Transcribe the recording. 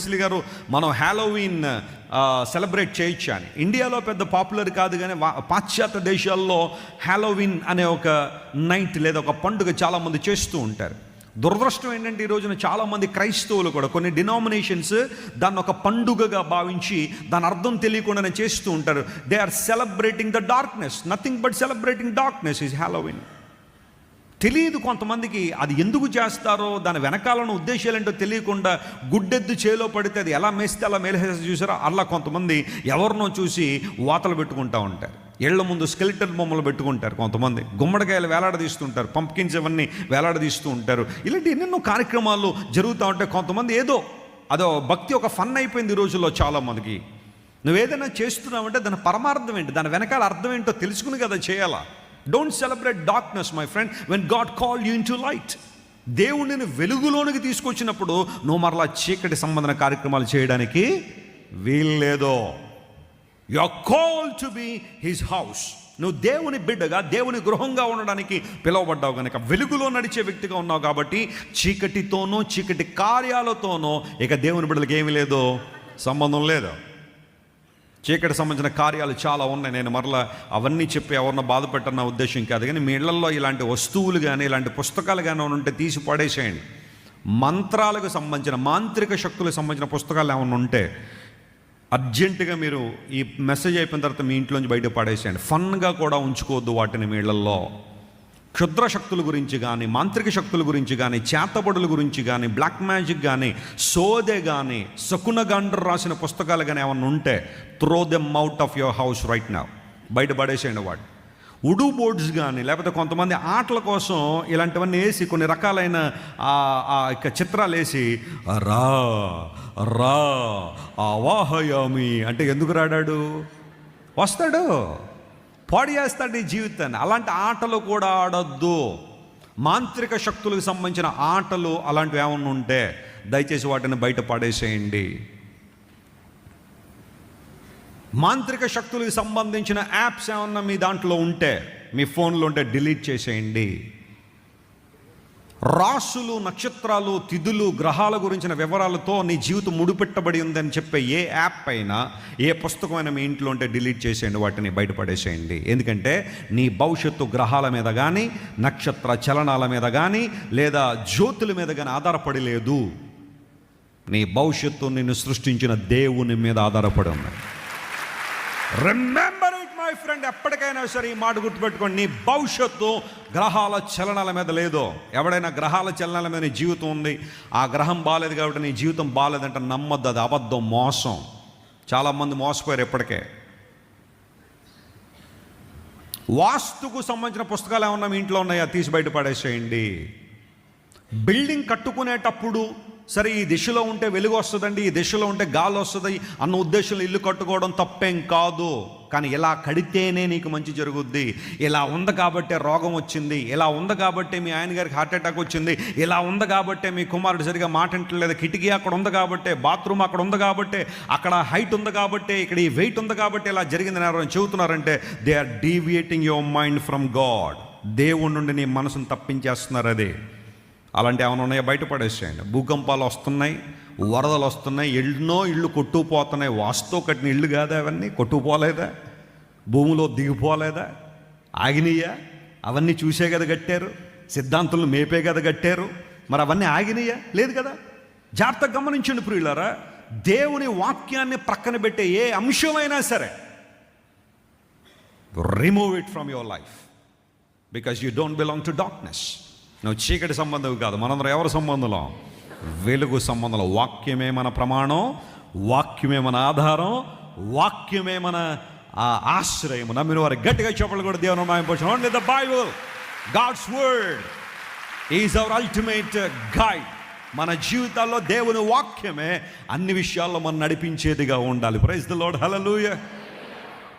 Wesley గారు మనం Halloween celebrate చేయొచ్చు అని. ఇండియాలో పెద్ద పాపులర్ కాదు, కానీ పాశ్చాత్య దేశాల్లో హ్యాలోవీన్ అనే ఒక నైట్ లేదా ఒక పండుగ చాలామంది చేస్తూ ఉంటారు. దురదృష్టం ఏంటంటే ఈ రోజున చాలామంది క్రైస్తవులు కూడా కొన్ని డినామినేషన్స్ దాన్ని ఒక పండుగగా భావించి దాని అర్థం తెలియకుండానే చేస్తూ ఉంటారు. They are celebrating the darkness. Nothing but celebrating darkness is Halloween. తెలియదు కొంతమందికి అది ఎందుకు చేస్తారో, దాని వెనకాలన్న ఉద్దేశాలు ఏంటో తెలియకుండా గుడ్డెద్దు చేలో పడితే అది ఎలా మేస్తే అలా మేలేసేసి చూసారో అలా కొంతమంది ఎవరినో చూసి వాతలు పెట్టుకుంటూ ఉంటారు. ఇళ్ల ముందు స్కెలిటన్ బొమ్మలు పెట్టుకుంటారు, కొంతమంది గుమ్మడికాయలు వేలాడదీస్తుంటారు, పంప్కిన్స్ ఇవన్నీ వేలాడదీస్తూ ఉంటారు. ఇలాంటి ఎన్నెన్నో కార్యక్రమాలు జరుగుతూ ఉంటాయి. కొంతమంది ఏదో అదో భక్తి ఒక ఫన్ అయిపోయింది ఈ రోజుల్లో చాలామందికి. నువ్వేదైనా చేస్తున్నావంటే దాని పరమార్థం ఏంటి, దాని వెనకాల అర్థం ఏంటో తెలుసుకుని కదా చేయాలా. Don't celebrate darkness my friend when God call you in to light. దేవుడిని వెలుగులోనికి తీసుకొచ్చినప్పుడు నువ్వు మరలా చీకటి సంబంధన కార్యక్రమాలు చేయడానికి వీల్లేదో. You are called to be his house. నువ్వు దేవుని బిడ్డగా, దేవుని గృహంగా ఉండడానికి పిలువబడ్డావు కనుక, వెలుగులో నడిచే వ్యక్తిగా ఉన్నావు కాబట్టి చీకటితోనో చీకటి కార్యాలతోనో ఇక దేవుని బిడ్డలకి ఏమీ లేదు, సంబంధం లేదు. చీకటి సంబంధించిన కార్యాలు చాలా ఉన్నాయి. నేను మరలా అవన్నీ చెప్పి ఎవరినో బాధపెట్టన్న ఉద్దేశం కాదు, కానీ మీ ఇళ్లలో ఇలాంటి వస్తువులు కానీ ఇలాంటి పుస్తకాలు కానీ ఉంటే తీసి పడేసేయండి. మంత్రాలకు సంబంధించిన, మాంత్రిక శక్తులకు సంబంధించిన పుస్తకాలు ఏమైనా ఉంటే అర్జెంటుగా మీరు ఈ మెసేజ్ అయిపోయిన తర్వాత మీ ఇంట్లోంచి బయట పడేసేయండి. ఫన్గా కూడా ఉంచుకోవద్దు వాటిని మీ ఇళ్లలో. క్షుద్ర శక్తుల గురించి కానీ, మాంత్రిక శక్తుల గురించి కానీ, చేతబడుల గురించి కానీ, బ్లాక్ మ్యాజిక్ కానీ, సోదే కానీ, శకునగండ్రు రాసిన పుస్తకాలు కానీ ఏమన్నా ఉంటే throw them out of your house right now. బయట పడేసేయండి వాడు. ఉడు బోర్డ్స్ కానీ, లేకపోతే కొంతమంది ఆటల కోసం ఇలాంటివన్నీ వేసి కొన్ని రకాలైన చిత్రాలు వేసి రా రా అవాహయామి అంటే ఎందుకు రాడాడు, వస్తాడు, పాడు చేస్తాడు ఈ జీవితాన్ని. అలాంటి ఆటలు కూడా ఆడొద్దు. మాంత్రిక శక్తులకు సంబంధించిన ఆటలు అలాంటివి ఏమన్నా ఉంటే దయచేసి వాటిని బయట పడేసేయండి. మాంత్రిక శక్తులకు సంబంధించిన యాప్స్ ఏమన్నా మీ దాంట్లో ఉంటే, మీ ఫోన్లో ఉంటే డిలీట్ చేసేయండి. రాసులు, నక్షత్రాలు, తిథులు, గ్రహాల గురించిన వివరాలతో నీ జీవితం ముడిపెట్టబడి ఉందని చెప్పే ఏ యాప్ అయినా, ఏ పుస్తకమైనా మీ ఇంట్లో ఉంటే డిలీట్ చేసేయండి, వాటిని బయటపడేసేయండి. ఎందుకంటే నీ భవిష్యత్తు గ్రహాల మీద కానీ, నక్షత్ర చలనాల మీద కానీ, లేదా జ్యోతుల మీద కానీ ఆధారపడి లేదు. నీ భవిష్యత్తు నిన్ను సృష్టించిన దేవుని మీద ఆధారపడి ఉంది. Remember it my friend. ఎప్పటికైనా సరే ఈ మాట గుర్తుపెట్టుకోండి, నీ భవిష్యత్తు గ్రహాల చలనాల మీద లేదు. ఎవడైనా గ్రహాల చలనాల మీద నీ జీవితం ఉంది, ఆ గ్రహం బాగాలేదు కాబట్టి నీ జీవితం బాగాలేదంటే నమ్మద్దు, అది అబద్ధం, మోసం. చాలామంది మోసపోయారు ఇప్పటికే. వాస్తుకు సంబంధించిన పుస్తకాలు ఏమన్నా మీ ఇంట్లో ఉన్నాయా, తీసి బయట పడేసేయండి. బిల్డింగ్ కట్టుకునేటప్పుడు సరే ఈ దిశలో ఉంటే వెలుగు వస్తుందండి, ఈ దిశలో ఉంటే గాలి వస్తుంది అన్న ఉద్దేశంలో ఇల్లు కట్టుకోవడం తప్పేం కాదు. కానీ ఇలా కడితేనే నీకు మంచి జరుగుద్ది. ఇలా ఉంది కాబట్టే రోగం వచ్చింది, ఇలా ఉంది కాబట్టే మీ ఆయన గారికి హార్ట్ అటాక్ వచ్చింది, ఇలా ఉంది కాబట్టే మీ కుమారుడు సరిగా మాట వింటలేదు, కిటికీ అక్కడ ఉంది కాబట్టే, బాత్రూమ్ అక్కడ ఉంది కాబట్టే, అక్కడ హైట్ ఉంది కాబట్టే, ఇక్కడ ఈ వెయిట్ ఉంది కాబట్టి ఇలా జరిగిందని ఎవరైనా చెబుతున్నారంటే they are deviating your mind from God. దేవుడి నుండి నీ మనసును తప్పించేస్తున్నారు. అదే అలాంటి ఏమైనా ఉన్నాయో బయటపడేసేయండి. భూకంపాలు వస్తున్నాయి, వరదలు వస్తున్నాయి, ఎన్నో ఇళ్ళు కొట్టుకుపోతున్నాయి. వాస్తుతో కట్టిన ఇళ్ళు కాదా అవన్నీ? కొట్టుకుపోలేదా? భూమిలో దిగిపోలేదా? ఆగినయ్యా? అవన్నీ చూసే కదా కట్టారు, సిద్ధాంతులను మేపే కదా కట్టారు. మరి అవన్నీ ఆగినయ్యా? లేదు కదా. జాగ్రత్తగా గమనించండి ప్రియులారా, దేవుని వాక్యాన్ని ప్రక్కన పెట్టే ఏ అంశమైనా సరే remove it from your life, because you don't belong to darkness. నువ్వు చీకటి సంబంధం కాదు. మనందరం ఎవరి సంబంధంలో? వెలుగు సంబంధంలో. వాక్యమే మన ప్రమాణం, వాక్యమే మన ఆధారం, వాక్యమే మన ఆశ్రయం. నమ్మిన వారు గట్టిగా చెప్పలు కూడా దేవుని నామమున only the Bible, God's word is our ultimate guide. మన జీవితాల్లో దేవుని వాక్యమే అన్ని విషయాల్లో మనం నడిపించేదిగా ఉండాలి. Praise the Lord, hallelujah.